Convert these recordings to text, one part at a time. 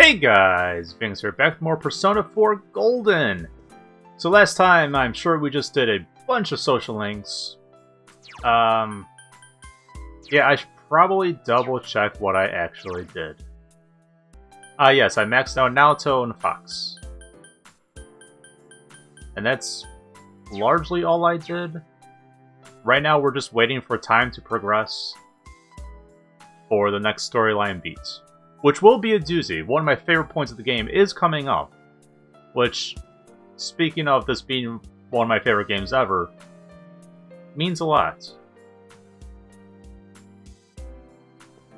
Hey guys, Venixk here, back with more Persona 4 Golden! So last time, I'm sure we just did a bunch of social links. Yeah, I should probably double check what I actually did. Yes, I maxed out Naoto and Fox. And that's largely all I did. Right now, we're just waiting for time to progress for the next storyline beat. Which will be a doozy. One of my favorite points of the game is coming up. Which, speaking of this being one of my favorite games ever, means a lot.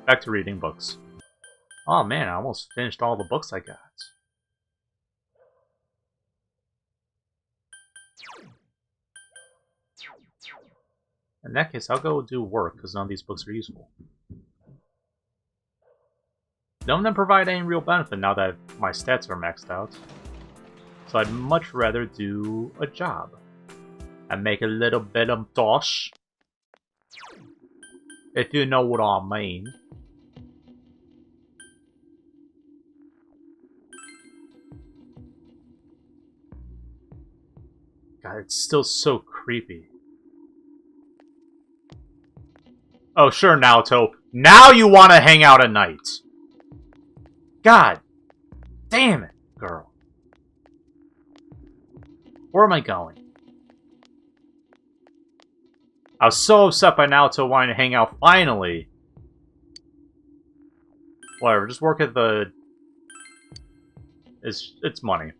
Back to reading books. Oh man, I almost finished all the books I got. In that case, I'll go do work, because none of these books are useful. None of them provide any real benefit now that my stats are maxed out. So I'd much rather do a job. And make a little bit of dosh. If you know what I mean. God, it's still so creepy. Oh, sure, Naoto. Now you want to hang out at night. God damn it, girl. Where am I going? I was so upset by Naoto wanting to hang out finally. Whatever, just work at the... It's money.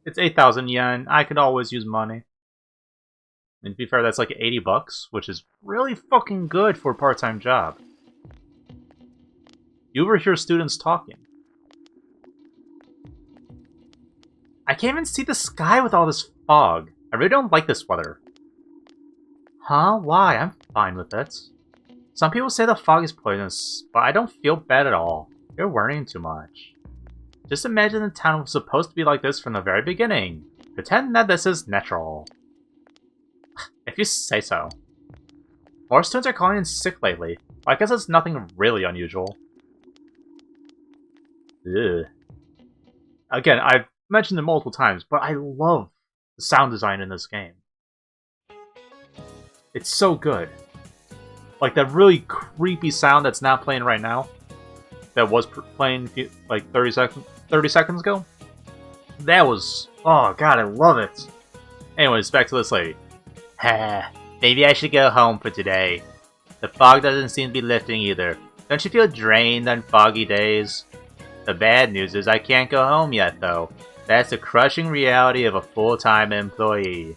It's 8,000 yen. I could always use money. And to be fair, that's like 80 bucks, which is really fucking good for a part-time job. You overhear students talking. I can't even see the sky with all this fog. I really don't like this weather. Huh? Why? I'm fine with it. Some people say the fog is poisonous, but I don't feel bad at all. You're worrying too much. Just imagine the town was supposed to be like this from the very beginning. Pretend that this is natural. If you say so. More students are calling in sick lately. Well, I guess it's nothing really unusual. Ugh. Again, I've mentioned it multiple times, but I love the sound design in this game. It's so good. Like that really creepy sound that's not playing right now. That was playing like 30 seconds ago. That was... Oh god, I love it. Anyways, back to this lady. Maybe I should go home for today. The fog doesn't seem to be lifting either. Don't you feel drained on foggy days? The bad news is I can't go home yet, though. That's the crushing reality of a full-time employee.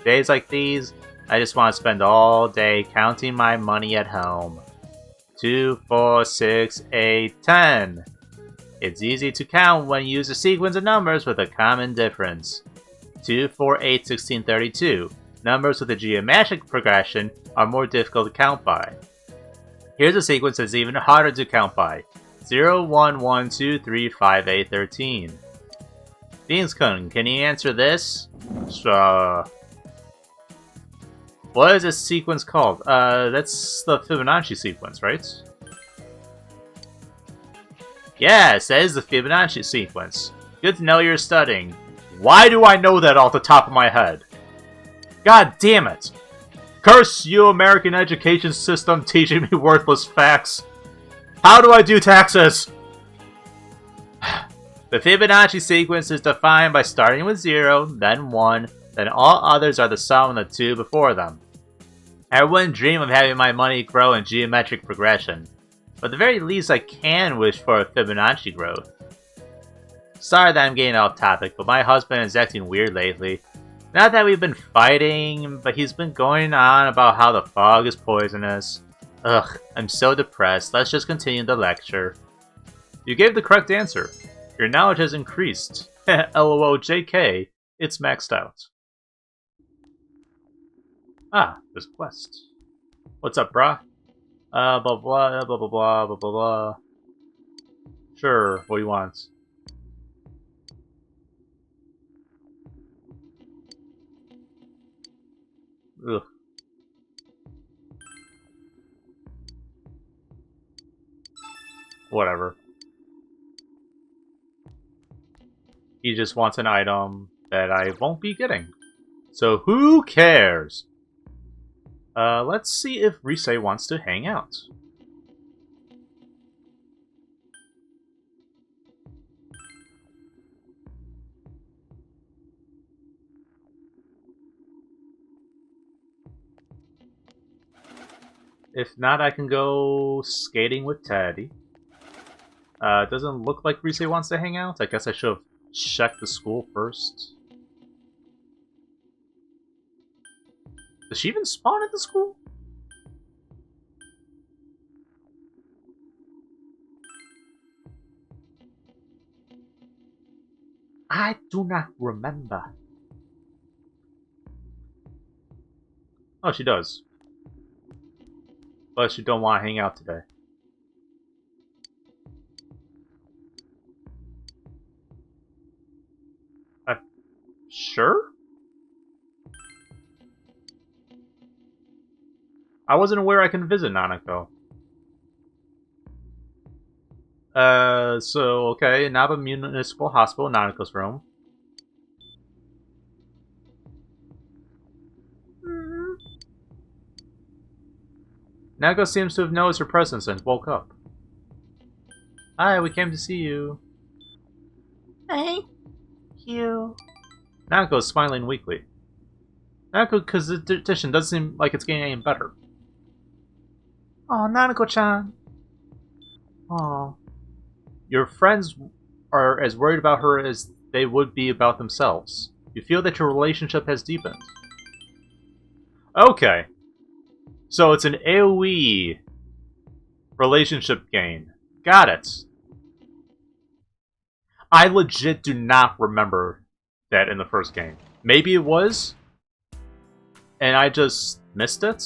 Days like these, I just want to spend all day counting my money at home. 2, 4, 6, 8, 10. It's easy to count when you use a sequence of numbers with a common difference. 2, 4, 8, 16, 32. Numbers with a geometric progression are more difficult to count by. Here's a sequence that's even harder to count by. 0, 1, 1, 2, 3, 5, 8, 13. Venixk, can you answer this? What is this sequence called? That's the Fibonacci sequence, right? Yes, that is the Fibonacci sequence. Good to know you're studying. Why do I know that off the top of my head? God damn it! Curse you, American education system, teaching me worthless facts. How do I do taxes? The Fibonacci sequence is defined by starting with 0, then 1, then all others are the sum of the 2 before them. I wouldn't dream of having my money grow in geometric progression, but at the very least I can wish for a Fibonacci growth. Sorry that I'm getting off topic, but my husband is acting weird lately. Not that we've been fighting, but he's been going on about how the fog is poisonous. Ugh, I'm so depressed. Let's just continue the lecture. You gave the correct answer. Your knowledge has increased. LOL JK, it's maxed out. Ah, there's a quest. What's up, brah? Blah blah blah blah blah blah blah blah. Sure, what do you want? Ugh. Whatever. He just wants an item that I won't be getting. So who cares? Let's see if Rise wants to hang out. If not, I can go skating with Teddy. Doesn't look like Rise wants to hang out. I guess I should have checked the school first. Does she even spawn at the school? I do not remember. Oh, she does. But she don't want to hang out today. Sure? I wasn't aware I can visit Nanako. So, okay, Naba Municipal Hospital, Nanako's room. Nanako seems to have noticed her presence and woke up. Hi, we came to see you. Thank you. Nanako is smiling weakly. Nanako's condition doesn't seem like it's getting any better. Oh, Nanako-chan. Oh. Your friends are as worried about her as they would be about themselves. You feel that your relationship has deepened. Okay. So it's an AoE relationship game. Got it. I legit do not remember that in the first game. Maybe it was, and I just missed it.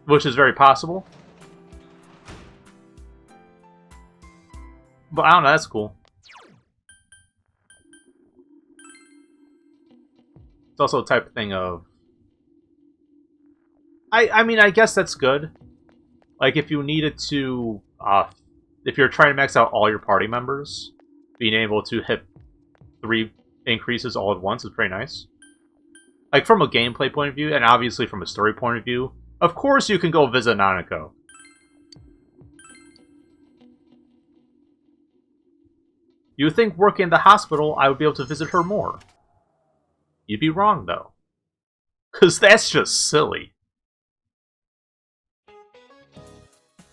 Which is very possible. But I don't know, that's cool. It's also a type of thing of... I mean, I guess that's good. Like, if you needed to... if you're trying to max out all your party members, being able to hit 3 increases all at once is pretty nice. Like, from a gameplay point of view, and obviously from a story point of view, of course you can go visit Nanako. You would think working in the hospital, I would be able to visit her more. You'd be wrong, though. Because that's just silly.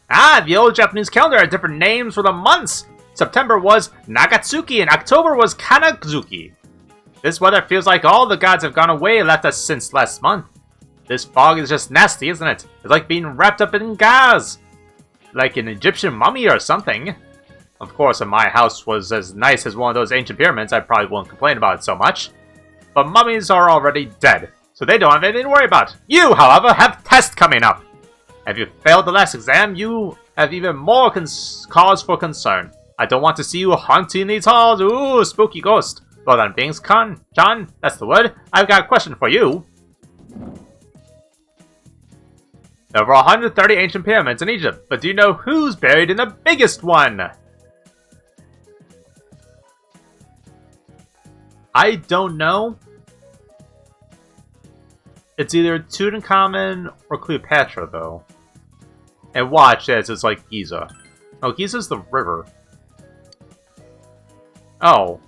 Ah, the old Japanese calendar had different names for the months! September was Nagatsuki and October was Kanazuki. This weather feels like all the gods have gone away and left us since last month. This fog is just nasty, isn't it? It's like being wrapped up in gauze. Like an Egyptian mummy or something. Of course, if my house was as nice as one of those ancient pyramids, I probably wouldn't complain about it so much. But mummies are already dead, so they don't have anything to worry about. You, however, have tests coming up. If you failed the last exam, you have even more cause for concern. I don't want to see you haunting these halls. Ooh, spooky ghost. Well then, Venixk, John, that's the word. I've got a question for you. There were 130 ancient pyramids in Egypt, but do you know who's buried in the biggest one? I don't know. It's either Tutankhamun or Cleopatra, though. And watch as it's like Giza. Oh, Giza's the river. Oh.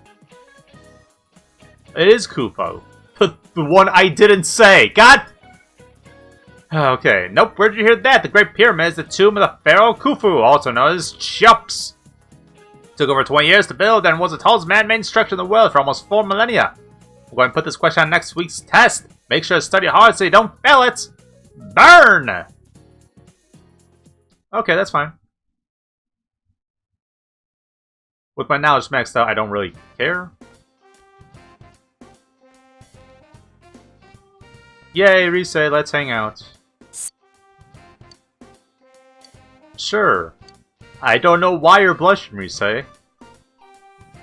It is Khufu. The one I didn't say. God! Okay, nope, where'd you hear that? The Great Pyramid is the tomb of the Pharaoh Khufu, also known as Cheops. Took over 20 years to build and was the tallest man-made structure in the world for almost 4 millennia. We're going to put this question on next week's test. Make sure to study hard so you don't fail it. Burn! Okay, that's fine. With my knowledge maxed out, I don't really care. Yay, Rise, let's hang out. Sure. I don't know why you're blushing, Rise.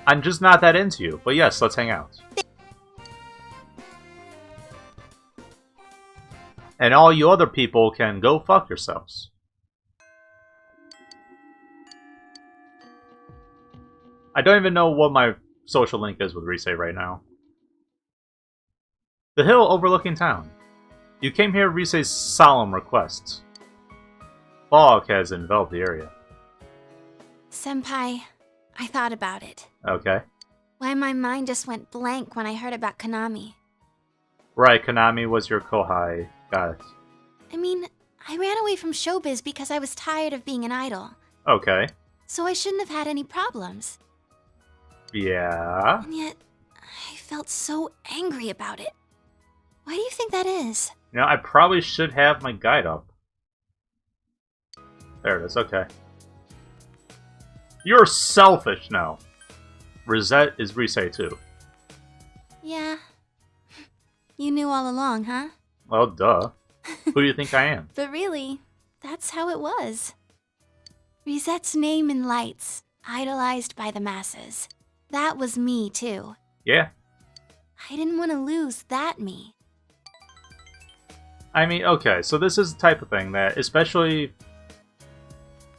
I'm just not that into you, but yes, let's hang out. And all you other people can go fuck yourselves. I don't even know what my social link is with Rise right now. The hill overlooking town. You came here at Rise's solemn request. Fog has enveloped the area. Senpai, I thought about it. Okay. Why my mind just went blank when I heard about Konami. Right, Konami was your kohai. Got it. I mean, I ran away from showbiz because I was tired of being an idol. Okay. So I shouldn't have had any problems. Yeah? And yet, I felt so angry about it. Why do you think that is? You know, I probably should have my guide up. There it is, okay. You're selfish now. Rosette is Rise too. Yeah. You knew all along, huh? Well, duh. Who do you think I am? But really, that's how it was. Risette's name in lights, idolized by the masses. That was me, too. Yeah. I didn't want to lose that me. I mean, okay, so this is the type of thing that, especially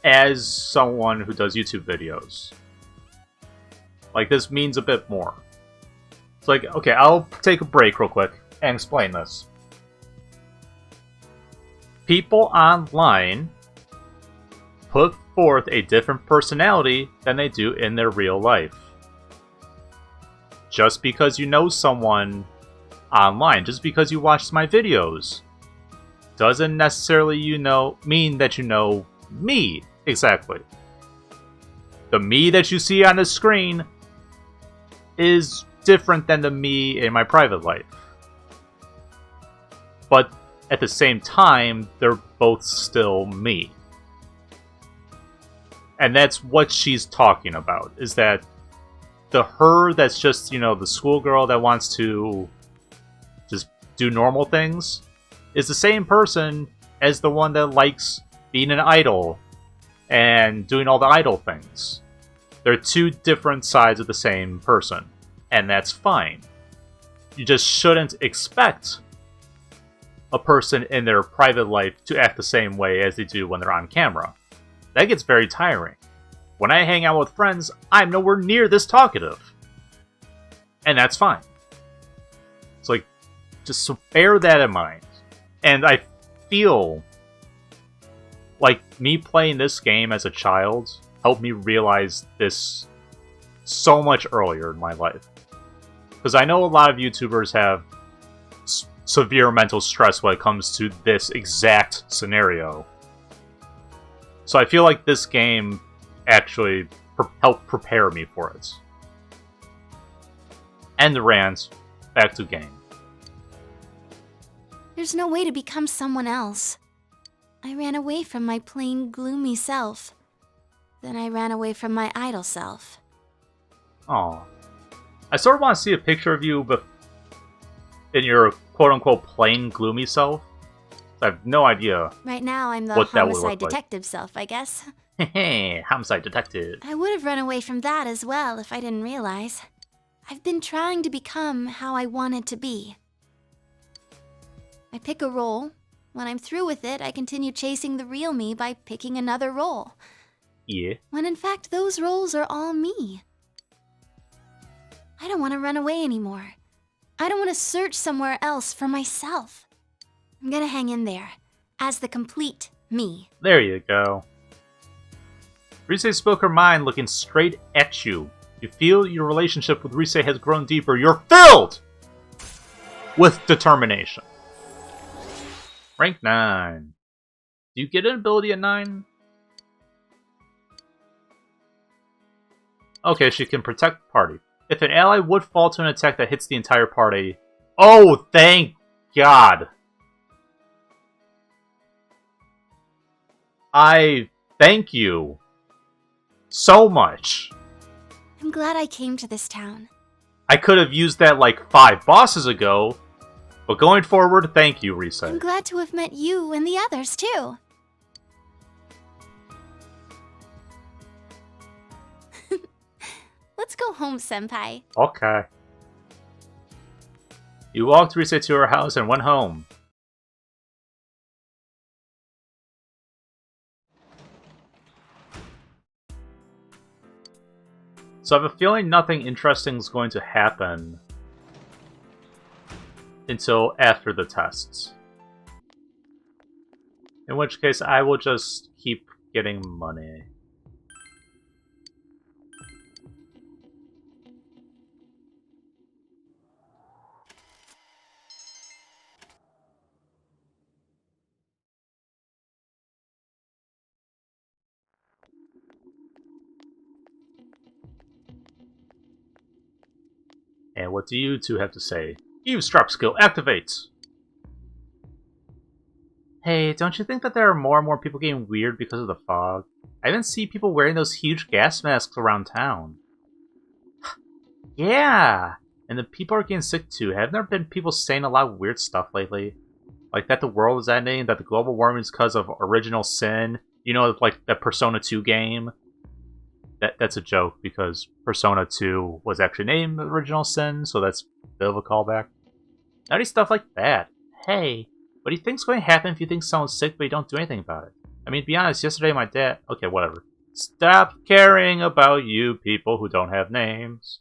as someone who does YouTube videos, like, this means a bit more. It's like, okay, I'll take a break real quick and explain this. People online put forth a different personality than they do in their real life. Just because you know someone online, just because you watched my videos, doesn't necessarily mean that you know me exactly. The me that you see on the screen is different than the me in my private life. But at the same time, they're both still me. And that's what she's talking about, is that the her that's just, the schoolgirl that wants to just do normal things is the same person as the one that likes being an idol and doing all the idol things. They're two different sides of the same person, and that's fine. You just shouldn't expect a person in their private life to act the same way as they do when they're on camera. That gets very tiring. When I hang out with friends, I'm nowhere near this talkative. And that's fine. It's like, just so bear that in mind. And I feel like me playing this game as a child helped me realize this so much earlier in my life. Because I know a lot of YouTubers have severe mental stress when it comes to this exact scenario. So I feel like this game actually helped prepare me for it. End the rant. Back to game. There's no way to become someone else. I ran away from my plain, gloomy self. Then I ran away from my idol self. Aw. I sort of want to see a picture of you in your quote-unquote plain, gloomy self. I have no idea. Right now, I'm the what that would look homicide like. detective self, I guess. Hehe, homicide detective. I would have run away from that as well if I didn't realize. I've been trying to become how I wanted to be. I pick a role. When I'm through with it, I continue chasing the real me by picking another role. Yeah. When in fact, those roles are all me. I don't want to run away anymore. I don't want to search somewhere else for myself. I'm gonna hang in there, as the complete me. There you go. Rise spoke her mind, looking straight at you. You feel your relationship with Rise has grown deeper. You're filled with determination. Rank 9. Do you get an ability at 9? Okay, she can protect the party. If an ally would fall to an attack that hits the entire party... Oh, thank God! I thank you so much. I'm glad I came to this town. I could have used that like 5 bosses ago, but going forward, thank you, Rise. I'm glad to have met you and the others, too. Let's go home, Senpai. Okay. You walked Rise to her house and went home. So I have a feeling nothing interesting is going to happen until after the tests. In which case, I will just keep getting money. And what do you two have to say? Eavesdrop skill activates! Hey, don't you think that there are more and more people getting weird because of the fog? I even see people wearing those huge gas masks around town. Yeah! And the people are getting sick too. Haven't there been people saying a lot of weird stuff lately? Like that the world is ending, that the global warming is because of original sin. You know, like the Persona 2 game? That's a joke, because Persona 2 was actually named Original Sin, so that's a bit of a callback. Nutty stuff like that. Hey, what do you think's going to happen if you think someone's sick but you don't do anything about it? I mean, to be honest, yesterday my dad... Okay, whatever. Stop caring about you people who don't have names.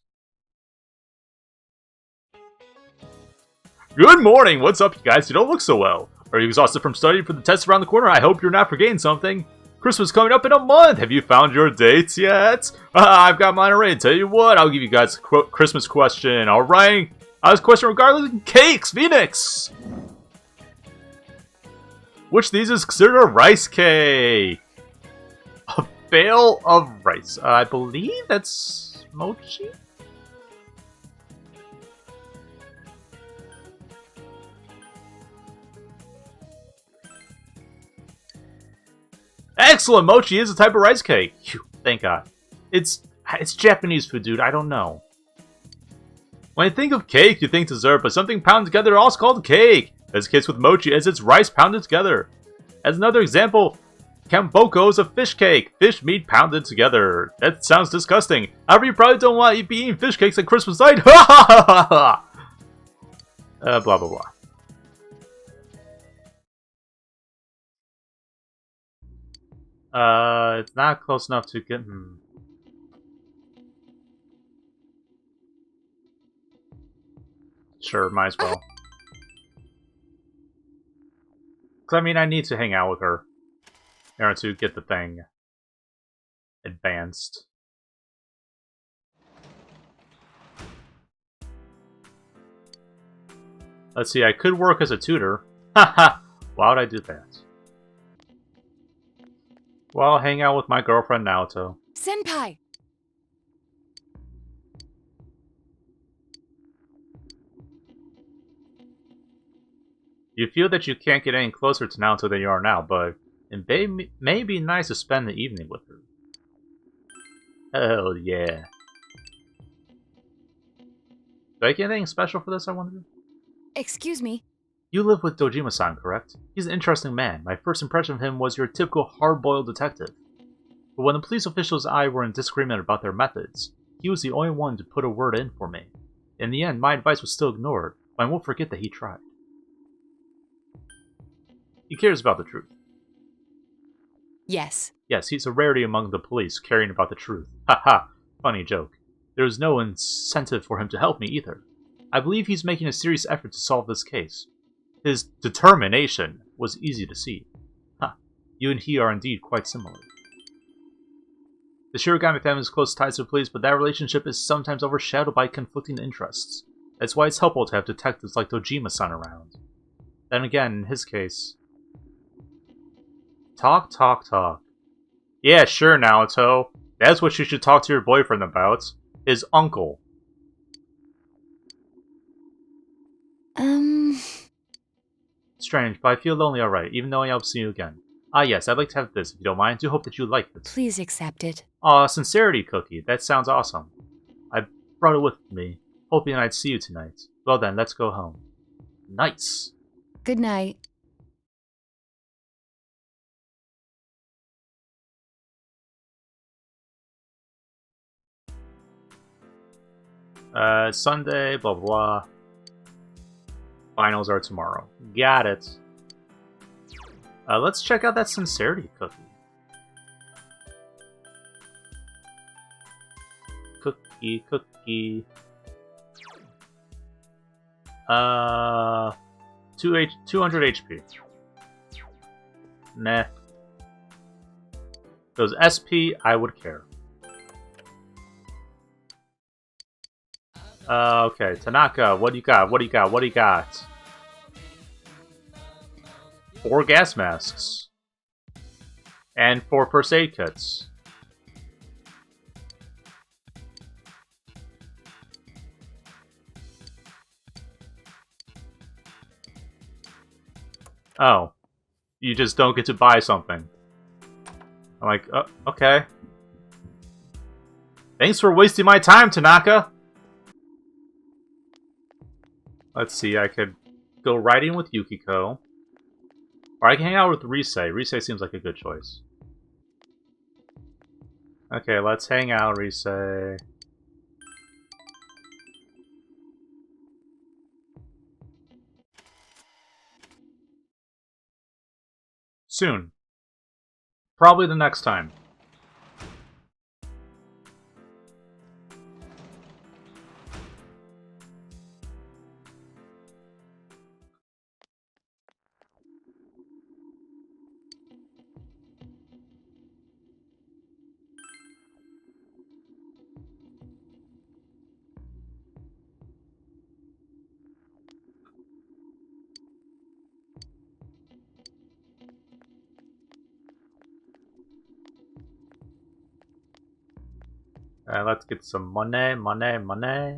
Good morning! What's up, you guys? You don't look so well. Are you exhausted from studying for the test around the corner? I hope you're not forgetting something. Christmas coming up in a month! Have you found your dates yet? I've got mine already. Tell you what, I'll give you guys a Christmas question, alright? This question regarding cakes, Venixk! Which of these is considered a rice cake? A bale of rice. I believe that's mochi? Excellent! Mochi is a type of rice cake. Phew, thank God. It's Japanese food, dude. I don't know. When you think of cake, you think dessert, but something pounded together also called cake. As the case with mochi, as it's rice pounded together. As another example, kamboko is a fish cake. Fish meat pounded together. That sounds disgusting. However, you probably don't want to be eating fish cakes at Christmas night. Ha ha ha ha! Blah blah blah. It's not close enough to get... Sure, might as well. Because, I mean, I need to hang out with her in order to get the thing advanced. Let's see, I could work as a tutor. Haha! Why would I do that? Well, I'll hang out with my girlfriend Naoto. Senpai! You feel that you can't get any closer to Naoto than you are now, but it may be nice to spend the evening with her. Hell yeah. Do I get anything special for this, I wonder? Excuse me. You live with Dojima-san, correct? He's an interesting man. My first impression of him was your typical hard-boiled detective. But when the police officials and I were in disagreement about their methods, he was the only one to put a word in for me. In the end, my advice was still ignored, but I won't forget that he tried. He cares about the truth. Yes. Yes, he's a rarity among the police, caring about the truth. Haha, funny joke. There is no incentive for him to help me either. I believe he's making a serious effort to solve this case. His determination was easy to see. You and he are indeed quite similar. The Shirogami family has close ties to the police, but that relationship is sometimes overshadowed by conflicting interests. That's why it's helpful to have detectives like Dojima-san around. Then again, in his case... Talk, talk, talk. Yeah, sure, Naoto. That's what you should talk to your boyfriend about. His uncle. Strange, but I feel lonely alright, even though I'll see you again. Ah yes, I'd like to have this, if you don't mind. I do hope that you like it. Please accept it. Aw, sincerity cookie. That sounds awesome. I brought it with me, hoping I'd see you tonight. Well then, let's go home. Nice. Good night. Sunday, blah blah. Finals are tomorrow. Got it. Let's check out that sincerity cookie. cookie, cookie. 200 HP. Nah. If it was SP, I would care. Okay, Tanaka, what do you got? What do you got? What do you got? 4 gas masks. And 4 first aid kits. Oh. You just don't get to buy something. I'm like, okay. Thanks for wasting my time, Tanaka! Let's see, I could go riding with Yukiko. Or I can hang out with Rise. Rise seems like a good choice. Okay, let's hang out, Rise. Soon. Probably the next time. Let's get some money, money, money.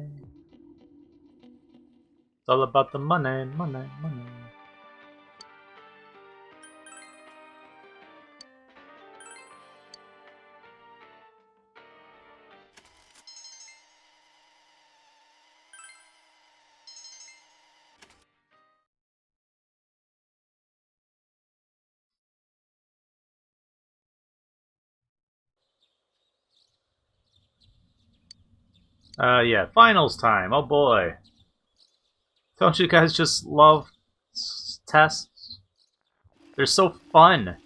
It's all about the money, money, money. Yeah, finals time. Oh boy. Don't you guys just love tests? They're so fun.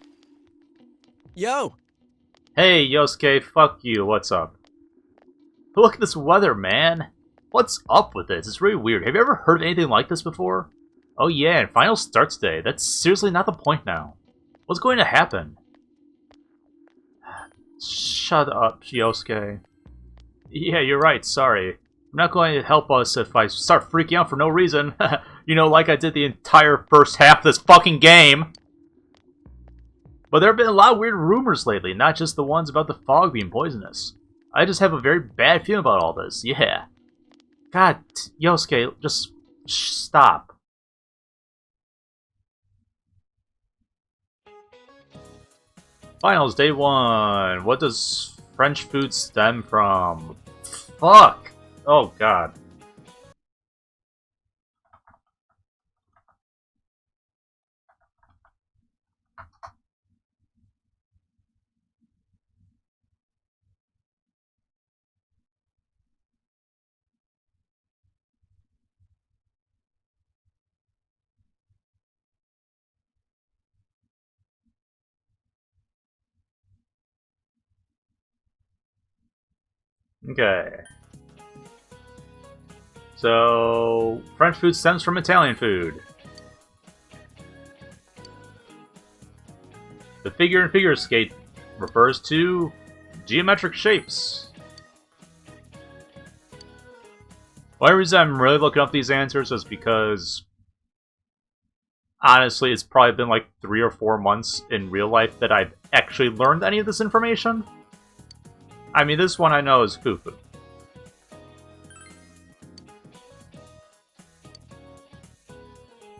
Yo! Hey, Yosuke, fuck you. What's up? Look at this weather, man. What's up with this? It's really weird. Have you ever heard of anything like this before? Oh yeah, and finals start today. That's seriously not the point now. What's going to happen? Shut up, Yosuke. Yeah, you're right, sorry. You're not going to help us if I start freaking out for no reason. You know, like I did the entire first half of this fucking game. But there have been a lot of weird rumors lately, not just the ones about the fog being poisonous. I just have a very bad feeling about all this, yeah. God, Yosuke, just stop. Finals, day 1. What does French food stem from? Fuck! Oh god. Okay. So, French food stems from Italian food. The figure in figure skate refers to geometric shapes. One reason I'm really looking up these answers is because, honestly, it's probably been like 3 or 4 months in real life that I've actually learned any of this information. I mean, this one I know is fufu.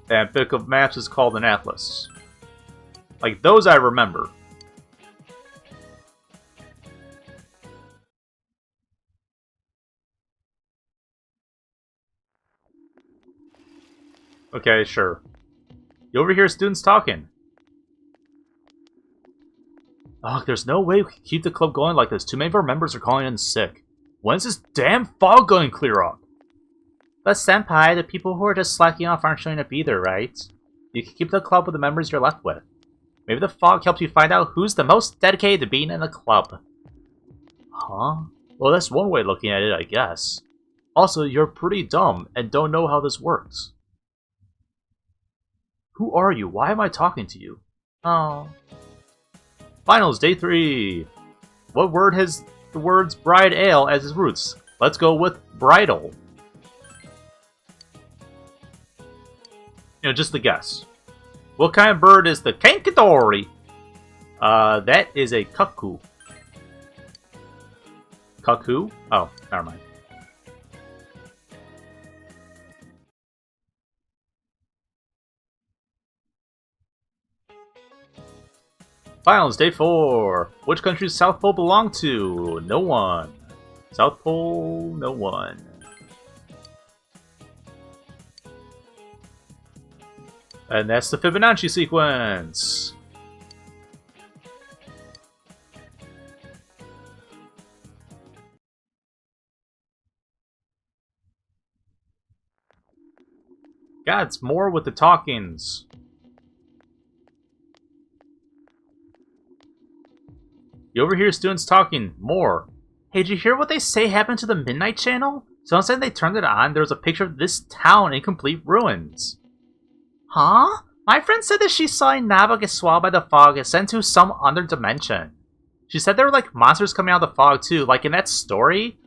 And Book of Maps is called an atlas. Like, those I remember. Okay, sure. You overhear students talking. Ugh, there's no way we can keep the club going like this. Too many of our members are calling in sick. When's this damn fog going to clear up? But senpai, the people who are just slacking off aren't showing up either, right? You can keep the club with the members you're left with. Maybe the fog helps you find out who's the most dedicated to being in the club. Huh? Well, that's one way of looking at it, I guess. Also, you're pretty dumb and don't know how this works. Who are you? Why am I talking to you? Oh. Finals, day 3. What word has the words bride ale as its roots? Let's go with bridal. Just a guess. What kind of bird is the kankadori? That is a cuckoo. Cuckoo? Oh, never mind. Finals, day 4. Which country's South Pole belong to? No one. South Pole, no one. And that's the Fibonacci sequence. God, it's more with the talkings. You overhear students talking more. Hey, did you hear what they say happened to the Midnight Channel? Someone said they turned it on, there was a picture of this town in complete ruins. Huh? My friend said that she saw a Nava get swallowed by the fog and sent to some other dimension. She said there were like monsters coming out of the fog too, like in that story.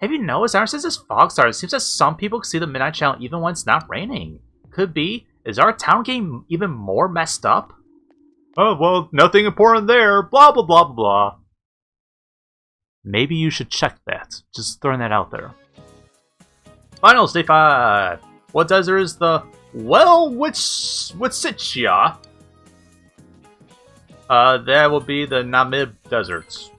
Have you noticed, ever since this fog started, it seems that some people can see the Midnight Channel even when it's not raining. Could be. Is our town getting even more messed up? Oh, well, nothing important there. Blah, blah, blah, blah, blah. Maybe you should check that. Just throwing that out there. Finals, day 5. What desert is the Witsitchia? That will be the Namib Deserts.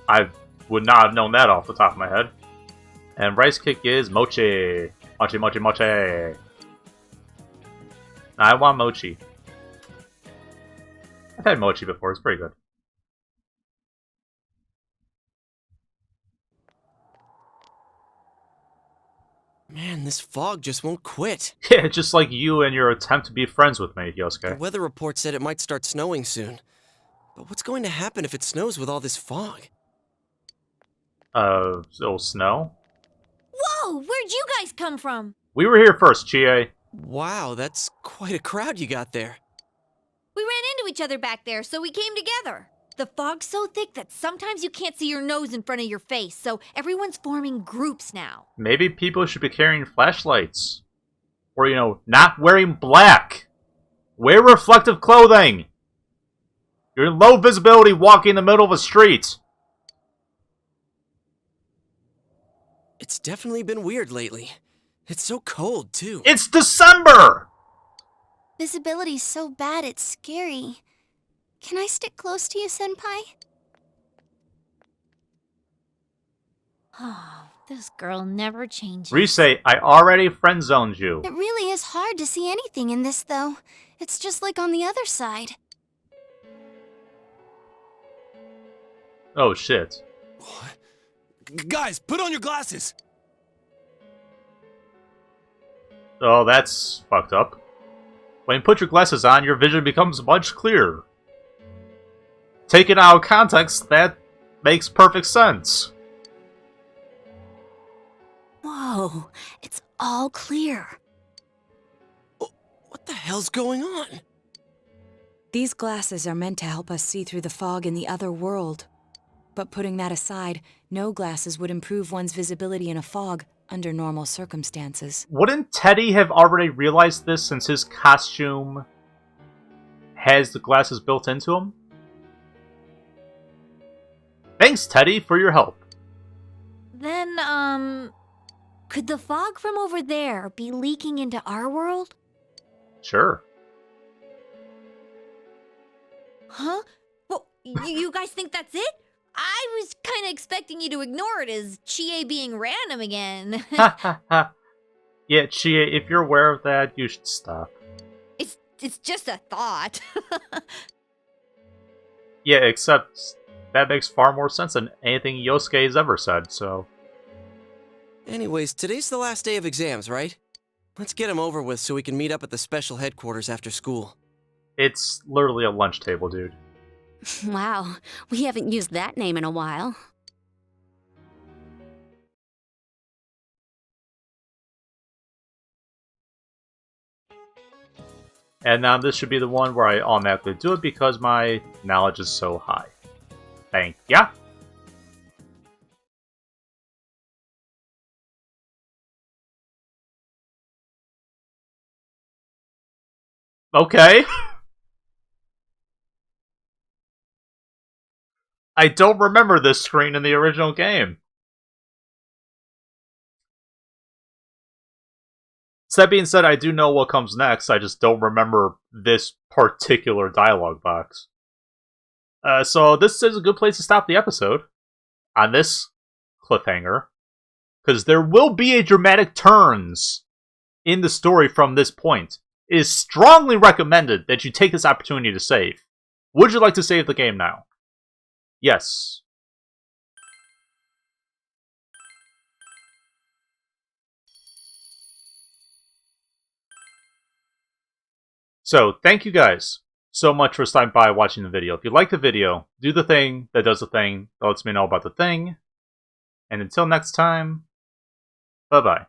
I would not have known that off the top of my head. And rice cake is mochi. Mochi, mochi, mochi. I want mochi. I've had mochi before, it's pretty good. Man, this fog just won't quit. Yeah, just like you and your attempt to be friends with me, The Yosuke. weather report said it might start snowing soon. But what's going to happen if it snows with all this fog? It'll snow? Whoa, where'd you guys come from? We were here first, Chie. Wow, that's quite a crowd you got there. We ran into each other back there, so we came together. The fog's so thick that sometimes you can't see your nose in front of your face, so everyone's forming groups now. Maybe people should be carrying flashlights. Or, not wearing black. Wear reflective clothing. You're in low visibility walking in the middle of a street. It's definitely been weird lately. It's so cold, too. It's December! Visibility's so bad it's scary. Can I stick close to you, Senpai? Oh, this girl never changes. Rise, I already friend-zoned you. It really is hard to see anything in this, though. It's just like on the other side. Oh, shit. What? Guys, put on your glasses! Oh, that's fucked up. When you put your glasses on, your vision becomes much clearer. Taken out of context, that makes perfect sense. Whoa, it's all clear. What the hell's going on? These glasses are meant to help us see through the fog in the other world. But putting that aside, no glasses would improve one's visibility in a fog under normal circumstances. Wouldn't Teddy have already realized this since his costume has the glasses built into him? Thanks, Teddy, for your help. Then, could the fog from over there be leaking into our world? Sure. Huh? Well, you guys think that's it? I was kind of expecting you to ignore it as Chie being random again. Ha ha ha. Yeah, Chie, if you're aware of that, you should stop. It's just a thought. Yeah, except that makes far more sense than anything Yosuke has ever said, so... Anyways, today's the last day of exams, right? Let's get them over with so we can meet up at the special headquarters after school. It's literally a lunch table, dude. Wow, we haven't used that name in a while. And now this should be the one where I automatically do it because my knowledge is so high. Thank ya. Okay. I don't remember this screen in the original game. So that being said, I do know what comes next, I just don't remember this particular dialogue box. So this is a good place to stop the episode on this cliffhanger, because there will be a dramatic turns in the story from this point. It is strongly recommended that you take this opportunity to save. Would you like to save the game now? Yes. So, thank you guys so much for stopping by watching the video. If you like the video, do the thing that does the thing that lets me know about the thing. And until next time, bye-bye.